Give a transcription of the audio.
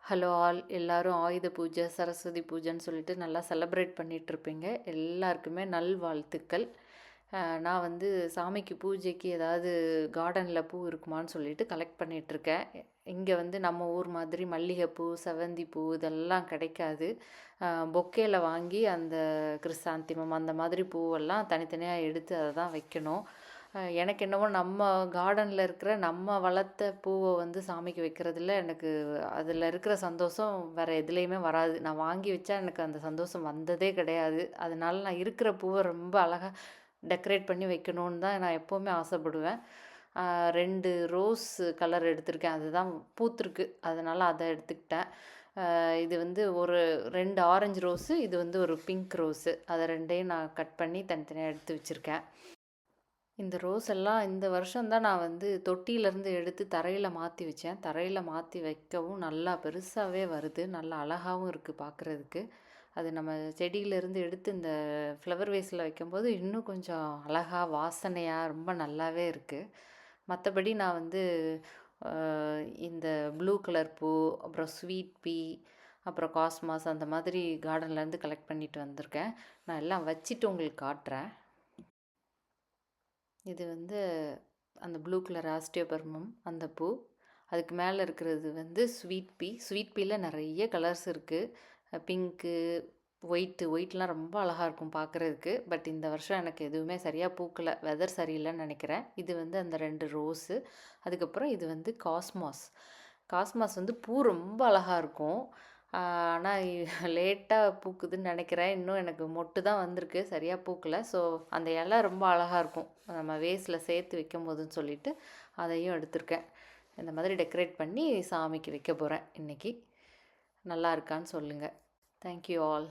Hello all எல்லாரும் ஆயுத பூஜை சரஸ்வதி பூஜைன்னு சொல்லிட்டு நல்லா செலப்ரேட் பண்ணிகிட்ருப்பீங்க. எல்லாருக்குமே நல்வாழ்த்துக்கள். நான் வந்து சாமிக்கு பூஜைக்கு ஏதாவது கார்டனில் பூ இருக்குமான்னு சொல்லிட்டு கலெக்ட் பண்ணிகிட்ருக்கேன். இங்கே வந்து நம்ம ஊர் மாதிரி மல்லிகைப்பூ செவந்திப்பூ இதெல்லாம் கிடைக்காது. பொக்கேயில் வாங்கி அந்த கிறிஸ்தாந்திமம் அந்த மாதிரி பூவெல்லாம் தனித்தனியாக எடுத்து அதை தான் வைக்கணும். எனக்கு என்னவோ நம்ம கார்டனில் இருக்கிற நம்ம வளர்த்த பூவை வந்து சாமிக்கு வைக்கிறதுல எனக்கு அதில் இருக்கிற சந்தோஷம் வேறு எதுலேயுமே வராது. நான் வாங்கி வச்சா எனக்கு அந்த சந்தோஷம் வந்ததே கிடையாது. அதனால நான் இருக்கிற பூவை ரொம்ப அழகாக டெக்கரேட் பண்ணி வைக்கணுன்னு தான் நான் எப்போவுமே ஆசைப்படுவேன். 2 ரோஸ் கலர் எடுத்திருக்கேன். அதுதான் பூத்திருக்கு. அதனால் அதை எடுத்துக்கிட்டேன். இது வந்து ஒரு 2 ஆரஞ்சு ரோஸு, இது வந்து ஒரு பிங்க் ரோஸு. அதை 2யும் நான் கட் பண்ணி தனித்தனியாக எடுத்து வச்சுருக்கேன். இந்த ரோஸ் எல்லாம் இந்த வருஷம் தான் நான் வந்து தொட்டியிலேருந்து எடுத்து தரையில் மாற்றி வச்சேன். தரையில் மாற்றி வைக்கவும் நல்லா பெருசாகவே வருது. நல்லா அழகாகவும் இருக்குது பார்க்குறதுக்கு. அது நம்ம செடியிலேருந்து எடுத்து இந்த ஃப்ளவர் வேஸில் வைக்கும்போது இன்னும் கொஞ்சம் அழகாக வாசனையாக ரொம்ப நல்லாவே இருக்குது. மற்றபடி நான் வந்து இந்த ப்ளூ கலர் பூ, அப்புறம் ஸ்வீட் பீ, அப்புறம் காஸ்மாஸ் அந்த மாதிரி கார்டன்லேருந்து கலெக்ட் பண்ணிட்டு வந்திருக்கேன். நான் எல்லாம் வச்சுட்டு உங்களுக்கு காட்டுறேன். இது வந்து அந்த ப்ளூ கலர் ஆஸ்டியோபர்மம் அந்த பூ. அதுக்கு மேலே இருக்கிறது வந்து ஸ்வீட் பீ. ஸ்வீட் பீயில் நிறைய கலர்ஸ் இருக்குது. பிங்க்கு, ஒயிட்லாம் ரொம்ப அழகாக இருக்கும் பார்க்குறதுக்கு. பட் இந்த வருஷம் எனக்கு எதுவுமே சரியாக பூக்கலை. வெதர் சரியில்லைன்னு நினைக்கிறேன். இது வந்து அந்த 2 ரோஸு. அதுக்கப்புறம் இது வந்து காஸ்மாஸ். காஸ்மாஸ் வந்து பூ ரொம்ப அழகாக இருக்கும். ஆனால் லேட்டாக பூக்குதுன்னு நினைக்கிறேன். இன்னும் எனக்கு மொட்டு தான் வந்திருக்கு. சரியாக பூக்கலை. ஸோ அந்த இலை ரொம்ப அழகாக இருக்கும். நம்ம வேஸில் சேர்த்து வைக்கும்போதுன்னு சொல்லிட்டு அதையும் எடுத்திருக்கேன். இந்த மாதிரி டெக்கரேட் பண்ணி சாமிக்கு வைக்க போகிறேன் இன்றைக்கி. நல்லா இருக்கான்னு சொல்லுங்கள். Thank you all.